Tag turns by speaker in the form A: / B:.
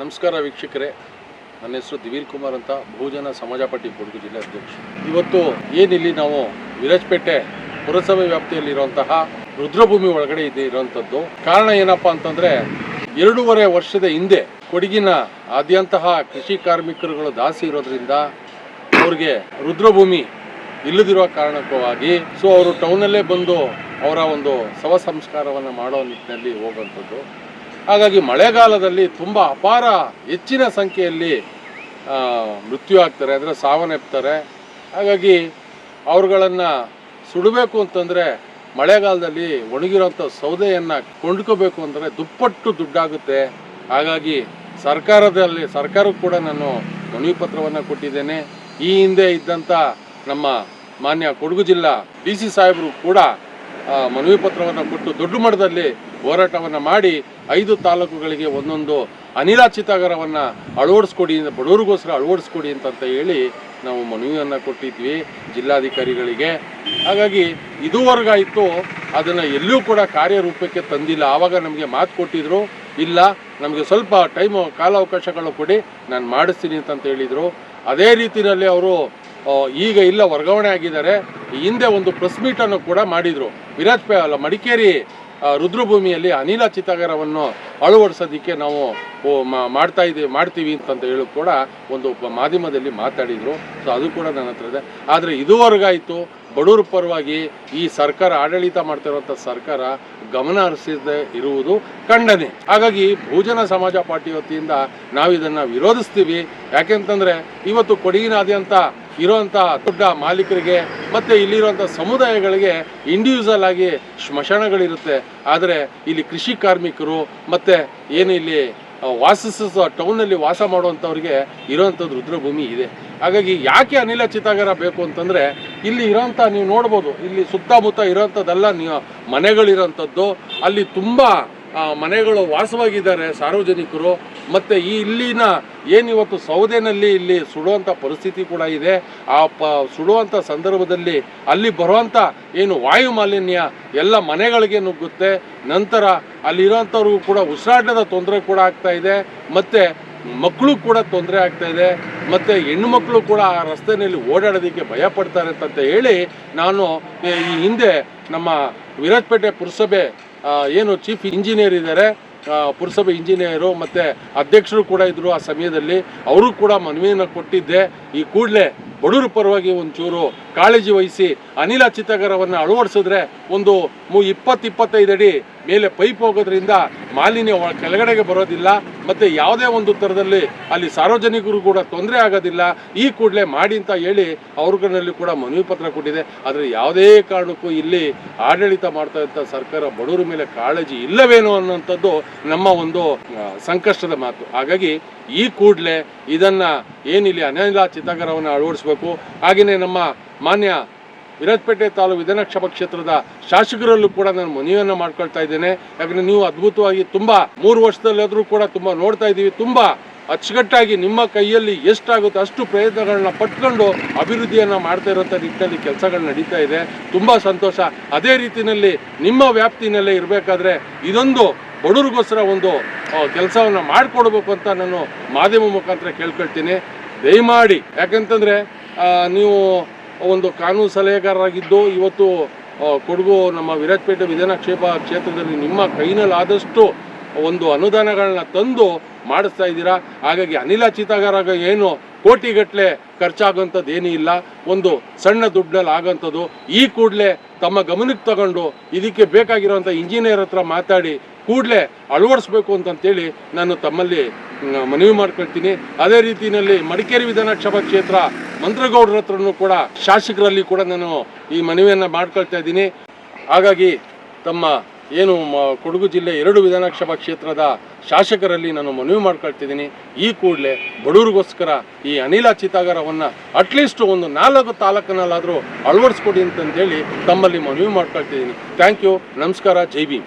A: ನಮಸ್ಕಾರ ವೀಕ್ಷಕರೇ, ನನ್ನ ಹೆಸರು ದಿವೀಲ್ ಕುಮಾರ್ ಅಂತ, ಬಹುಜನ ಸಮಾಜ ಪಾರ್ಟಿ ಕೊಡಗು ಜಿಲ್ಲೆ ಅಧ್ಯಕ್ಷ. ಇವತ್ತು ಏನಿಲ್ಲಿ ನಾವು ವಿರಾಜಪೇಟೆ ಪುರಸಭೆ ವ್ಯಾಪ್ತಿಯಲ್ಲಿರುವಂತಹ ರುದ್ರಭೂಮಿ ಒಳಗಡೆ ಇರುವಂಥದ್ದು. ಕಾರಣ ಏನಪ್ಪಾ ಅಂತಂದ್ರೆ 2.5 ವರ್ಷದ ಹಿಂದೆ ಕೊಡಗಿನ ಆದ್ಯಂತಹ ಕೃಷಿ ಕಾರ್ಮಿಕರುಗಳು ದಾಸಿ ಇರೋದ್ರಿಂದ ಅವ್ರಿಗೆ ರುದ್ರಭೂಮಿ ಇಲ್ಲದಿರುವ ಕಾರಣಕ್ಕವಾಗಿ ಅವರು ಟೌನಲ್ಲೇ ಬಂದು ಅವರ ಒಂದು ಶವ ಸಂಸ್ಕಾರವನ್ನು ಮಾಡೋ ನಿಟ್ಟಿನಲ್ಲಿ ಹೋಗುವಂಥದ್ದು. ಹಾಗಾಗಿ ಮಳೆಗಾಲದಲ್ಲಿ ತುಂಬ ಅಪಾರ ಹೆಚ್ಚಿನ ಸಂಖ್ಯೆಯಲ್ಲಿ ಮೃತ್ಯು ಆಗ್ತಾರೆ, ಅಂದರೆ ಸಾವನ್ನಪ್ತಾರೆ. ಹಾಗಾಗಿ ಅವ್ರುಗಳನ್ನು ಸುಡಬೇಕು ಅಂತಂದರೆ ಮಳೆಗಾಲದಲ್ಲಿ ಒಣಗಿರೋಂಥ ಸೌದೆಯನ್ನು ಕೊಂಡ್ಕೋಬೇಕು ಅಂದರೆ ದುಪ್ಪಟ್ಟು ದುಡ್ಡಾಗುತ್ತೆ. ಹಾಗಾಗಿ ಸರ್ಕಾರಕ್ಕೂ ಕೂಡ ನಾನು ಮನವಿ ಪತ್ರವನ್ನು ಕೊಟ್ಟಿದ್ದೇನೆ. ಈ ಹಿಂದೆ ಇದ್ದಂಥ ನಮ್ಮ ಮಾನ್ಯ ಕೊಡಗು ಜಿಲ್ಲಾ DC ಸಾಹೇಬರು ಕೂಡ ಮನವಿ ಪತ್ರವನ್ನು ಕೊಟ್ಟು ದೊಡ್ಡ ಮಟ್ಟದಲ್ಲಿ ಹೋರಾಟವನ್ನು ಮಾಡಿ 5 ತಾಲೂಕುಗಳಿಗೆ ಒಂದೊಂದು ಅನಿಲ ಚಿತಾಗಾರವನ್ನು ಅಳವಡಿಸ್ಕೊಡಿ, ಬಡವರಿಗೋಸ್ಕರ ಅಳವಡಿಸ್ಕೊಡಿ ಅಂತ ಹೇಳಿ ನಾವು ಮನವಿಯನ್ನು ಕೊಟ್ಟಿದ್ವಿ ಜಿಲ್ಲಾಧಿಕಾರಿಗಳಿಗೆ. ಹಾಗಾಗಿ ಇದುವರೆಗಾಯಿತು, ಅದನ್ನು ಎಲ್ಲೂ ಕೂಡ ಕಾರ್ಯರೂಪಕ್ಕೆ ತಂದಿಲ್ಲ. ಆವಾಗ ನಮಗೆ ಮಾತು ಕೊಟ್ಟಿದ್ರು, ಇಲ್ಲ ನಮಗೆ ಸ್ವಲ್ಪ ಕಾಲಾವಕಾಶಗಳು ಕೊಡಿ, ನಾನು ಮಾಡಿಸ್ತೀನಿ ಅಂತ ಹೇಳಿದರು. ಅದೇ ರೀತಿಯಲ್ಲಿ ಅವರು ಈಗ ಇಲ್ಲ ವರ್ಗಾವಣೆ ಆಗಿದ್ದಾರೆ. ಹಿಂದೆ ಒಂದು ಪ್ರೆಸ್ ಮೀಟನ್ನು ಕೂಡ ಮಾಡಿದರು. ಮಡಿಕೇರಿ ರುದ್ರಭೂಮಿಯಲ್ಲಿ ಅನಿಲ ಚಿತಾಗಾರವನ್ನು ಅಳವಡಿಸೋದಕ್ಕೆ ನಾವು ಮಾಡ್ತೀವಿ ಅಂತ ಹೇಳಿ ಕೂಡ ಒಂದು ಮಾಧ್ಯಮದಲ್ಲಿ ಮಾತಾಡಿದರು. ಸೊ ಅದು ಕೂಡ ನನ್ನ ಹತ್ರ ಇದೆ. ಆದರೆ ಇದುವರೆಗಾಯಿತು ಬಡವರ ಪರವಾಗಿ ಈ ಸರ್ಕಾರ, ಆಡಳಿತ ಮಾಡ್ತಿರುವಂಥ ಸರ್ಕಾರ ಗಮನ ಹರಿಸದೇ ಇರುವುದು ಖಂಡನೆ. ಹಾಗಾಗಿ ಬಹುಜನ ಸಮಾಜ ಪಾರ್ಟಿ ವತಿಯಿಂದ ನಾವು ಇದನ್ನು ವಿರೋಧಿಸ್ತೀವಿ. ಯಾಕೆಂತಂದರೆ ಇವತ್ತು ಕೊಡಗಿನಾದ್ಯಂತ ಇರುವಂಥ ದೊಡ್ಡ ಮಾಲೀಕರಿಗೆ ಮತ್ತು ಇಲ್ಲಿರುವಂಥ ಸಮುದಾಯಗಳಿಗೆ ಇಂಡಿವಿಜುವಲ್ ಆಗಿ ಸ್ಮಶಾನಗಳಿರುತ್ತೆ. ಆದರೆ ಇಲ್ಲಿ ಕೃಷಿ ಕಾರ್ಮಿಕರು ಮತ್ತು ಏನು ಇಲ್ಲಿ ಟೌನಲ್ಲಿ ವಾಸ ಮಾಡುವಂಥವ್ರಿಗೆ ಇರೋವಂಥದ್ದು ರುದ್ರಭೂಮಿ ಇದೆ. ಹಾಗಾಗಿ ಯಾಕೆ ಅನಿಲ ಚಿತಾಗಾರ ಬೇಕು ಅಂತಂದರೆ ಇಲ್ಲಿ ಇರೋಂಥ ನೀವು ನೋಡ್ಬೋದು, ಇಲ್ಲಿ ಸುತ್ತಮುತ್ತ ಇರೋಂಥದ್ದೆಲ್ಲ ಮನೆಗಳಿರೋಂಥದ್ದು. ಅಲ್ಲಿ ತುಂಬ ಮನೆಗಳು ವಾಸವಾಗಿದ್ದಾರೆ ಸಾರ್ವಜನಿಕರು. ಮತ್ತು ಇಲ್ಲಿನ ಏನಿವತ್ತು ಸೌದೆನಲ್ಲಿ ಇಲ್ಲಿ ಸುಡುವಂಥ ಪರಿಸ್ಥಿತಿ ಕೂಡ ಇದೆ. ಸುಡುವಂಥ ಸಂದರ್ಭದಲ್ಲಿ ಅಲ್ಲಿ ಬರುವಂಥ ಏನು ವಾಯು ಮಾಲಿನ್ಯ ಎಲ್ಲ ಮನೆಗಳಿಗೆ ನುಗ್ಗುತ್ತೆ. ನಂತರ ಅಲ್ಲಿರೋಂಥವ್ರಿಗೂ ಕೂಡ ಉಸಿರಾಟದ ತೊಂದರೆ ಕೂಡ ಆಗ್ತಾ ಇದೆ, ಮತ್ತು ಮಕ್ಕಳು ಕೂಡ ತೊಂದರೆ ಆಗ್ತಾ ಇದೆ, ಮತ್ತು ಹೆಣ್ಣು ಮಕ್ಕಳು ಕೂಡ ಆ ರಸ್ತೆಯಲ್ಲಿ ಓಡಾಡೋದಕ್ಕೆ ಭಯ ಪಡ್ತಾರೆ ಅಂತ ಹೇಳಿ ನಾನು ಈ ಹಿಂದೆ ನಮ್ಮ ವಿರಾಜಪೇಟೆ ಪುರಸಭೆ ಏನು ಚೀಫ್ ಇಂಜಿನಿಯರ್ ಇದ್ದಾರೆ, ಪುರಸಭೆ ಇಂಜಿನಿಯರು ಮತ್ತು ಅಧ್ಯಕ್ಷರು ಕೂಡ ಇದ್ದರು. ಆ ಸಮಯದಲ್ಲಿ ಅವರು ಕೂಡ ಮನವಿಯನ್ನು ಕೊಟ್ಟಿದ್ದೆ. ಈ ಕೂಡಲೇ ಬಡವರ ಪರವಾಗಿ ಒಂಚೂರು ಕಾಳಜಿ ವಹಿಸಿ ಅನಿಲ ಚಿತಾಗಾರವನ್ನು ಅಳವಡಿಸಿದ್ರೆ ಒಂದು 20-25 ಅಡಿ ಮೇಲೆ ಪೈಪ್ ಹೋಗೋದ್ರಿಂದ ಮಾಲಿನ್ಯ ಕೆಳಗಡೆಗೆ ಬರೋದಿಲ್ಲ, ಮತ್ತು ಯಾವುದೇ ಒಂದು ಥರದಲ್ಲಿ ಅಲ್ಲಿ ಸಾರ್ವಜನಿಕರು ಕೂಡ ತೊಂದರೆ ಆಗೋದಿಲ್ಲ. ಈ ಕೂಡಲೇ ಮಾಡಿ ಅಂತ ಹೇಳಿ ಅವ್ರಗಳಲ್ಲಿ ಕೂಡ ಮನವಿ ಪತ್ರ ಕೊಟ್ಟಿದೆ. ಆದರೆ ಯಾವುದೇ ಕಾರಣಕ್ಕೂ ಇಲ್ಲಿ ಆಡಳಿತ ಮಾಡ್ತಾ ಇದ್ದ ಸರ್ಕಾರ ಬಡವರ ಮೇಲೆ ಕಾಳಜಿ ಇಲ್ಲವೇನೋ ಅನ್ನೋಂಥದ್ದು ನಮ್ಮ ಒಂದು ಸಂಕಷ್ಟದ ಮಾತು. ಹಾಗಾಗಿ ಈ ಕೂಡಲೇ ಇದನ್ನು ಏನಿಲ್ಲಿ ಅನಿಲ ಚಿತಾಗಾರವನ್ನು ಅಳವಡಿಸಬೇಕು. ಹಾಗೆಯೇ ನಮ್ಮ ಮಾನ್ಯ ವಿರಾಜಪೇಟೆ ತಾಲೂಕು ವಿಧಾನಸಭಾ ಕ್ಷೇತ್ರದ ಶಾಸಕರಲ್ಲೂ ಕೂಡ ನಾನು ಮನವಿಯನ್ನು ಮಾಡ್ಕೊಳ್ತಾ ಇದ್ದೇನೆ. ಯಾಕಂದರೆ ನೀವು ಅದ್ಭುತವಾಗಿ ತುಂಬ 3 ವರ್ಷದಲ್ಲಾದರೂ ಕೂಡ ತುಂಬ ನೋಡ್ತಾ ಇದ್ದೀವಿ, ತುಂಬ ಅಚ್ಚುಕಟ್ಟಾಗಿ ನಿಮ್ಮ ಕೈಯಲ್ಲಿ ಎಷ್ಟಾಗುತ್ತೋ ಅಷ್ಟು ಪ್ರಯತ್ನಗಳನ್ನ ಪಟ್ಕೊಂಡು ಅಭಿವೃದ್ಧಿಯನ್ನು ಮಾಡ್ತಾ ಇರೋಂಥ ನಿಟ್ಟಿನಲ್ಲಿ ಕೆಲಸಗಳು ನಡೀತಾ ಇದೆ. ತುಂಬ ಸಂತೋಷ. ಅದೇ ರೀತಿಯಲ್ಲಿ ನಿಮ್ಮ ವ್ಯಾಪ್ತಿನಲ್ಲೇ ಇರಬೇಕಾದ್ರೆ ಇದೊಂದು ಬಡವರಿಗೋಸ್ಕರ ಒಂದು ಕೆಲಸವನ್ನು ಮಾಡಿಕೊಡ್ಬೇಕು ಅಂತ ನಾನು ಮಾಧ್ಯಮ ಮುಖಾಂತರ ಕೇಳ್ಕೊಳ್ತೀನಿ. ದಯಮಾಡಿ, ಯಾಕಂತಂದರೆ ನೀವು ಒಂದು ಕಾನೂನು ಸಲಹೆಗಾರರಾಗಿದ್ದು ಇವತ್ತು ಕೊಡಗು ನಮ್ಮ ವಿರಾಜಪೇಟೆ ವಿಧಾನಸಭಾ ಕ್ಷೇತ್ರದಲ್ಲಿ ನಿಮ್ಮ ಕೈನಲ್ಲಾದಷ್ಟು ಒಂದು ಅನುದಾನಗಳನ್ನ ತಂದು ಮಾಡಿಸ್ತಾ ಇದ್ದೀರಾ. ಹಾಗಾಗಿ ಅನಿಲ ಚಿತಾಗಾರ ಏನು ಕೋಟಿಗಟ್ಟಲೆ ಖರ್ಚಾಗೋಂಥದ್ದು ಏನೂ ಇಲ್ಲ, ಒಂದು ಸಣ್ಣ ದುಡ್ಡಲ್ಲಿ ಆಗೋಂಥದ್ದು. ಈ ಕೂಡಲೇ ತಮ್ಮ ಗಮನಕ್ಕೆ ತಗೊಂಡು ಇದಕ್ಕೆ ಬೇಕಾಗಿರೋಂಥ ಇಂಜಿನಿಯರ್ ಹತ್ರ ಮಾತಾಡಿ ಕೂಡಲೇ ಅಳವಡಿಸ್ಬೇಕು ಅಂತಂತೇಳಿ ನಾನು ತಮ್ಮಲ್ಲಿ ಮನವಿ ಮಾಡ್ಕೊಳ್ತೀನಿ. ಅದೇ ರೀತಿಯಲ್ಲಿ ಮಡಿಕೇರಿ ವಿಧಾನಸಭಾ ಕ್ಷೇತ್ರ ಮಂತ್ರಗೌಡರ ಹತ್ರನೂ ಕೂಡ ಶಾಸಕರಲ್ಲಿ ಕೂಡ ನಾನು ಈ ಮನವಿಯನ್ನು ಮಾಡ್ಕೊಳ್ತಾ ಇದ್ದೀನಿ. ಹಾಗಾಗಿ ತಮ್ಮ ಏನು ಕೊಡಗು ಜಿಲ್ಲೆ 2 ವಿಧಾನಸಭಾ ಕ್ಷೇತ್ರದ ಶಾಸಕರಲ್ಲಿ ನಾನು ಮನವಿ ಮಾಡ್ಕೊಳ್ತಿದ್ದೀನಿ, ಈ ಕೂಡಲೇ ಬಡವರಿಗೋಸ್ಕರ ಈ ಅನಿಲ ಚಿತಾಗಾರವನ್ನು ಅಟ್ಲೀಸ್ಟ್ ಒಂದು 4 ತಾಲೂಕಿನಲ್ಲಾದರೂ ಅಳವಡಿಸ್ಕೊಡಿ ಅಂತಂದೇಳಿ ತಮ್ಮಲ್ಲಿ ಮನವಿ ಮಾಡ್ಕೊಳ್ತಿದ್ದೀನಿ. Thank you. ನಮಸ್ಕಾರ. ಜೈ ಭೀಮ್.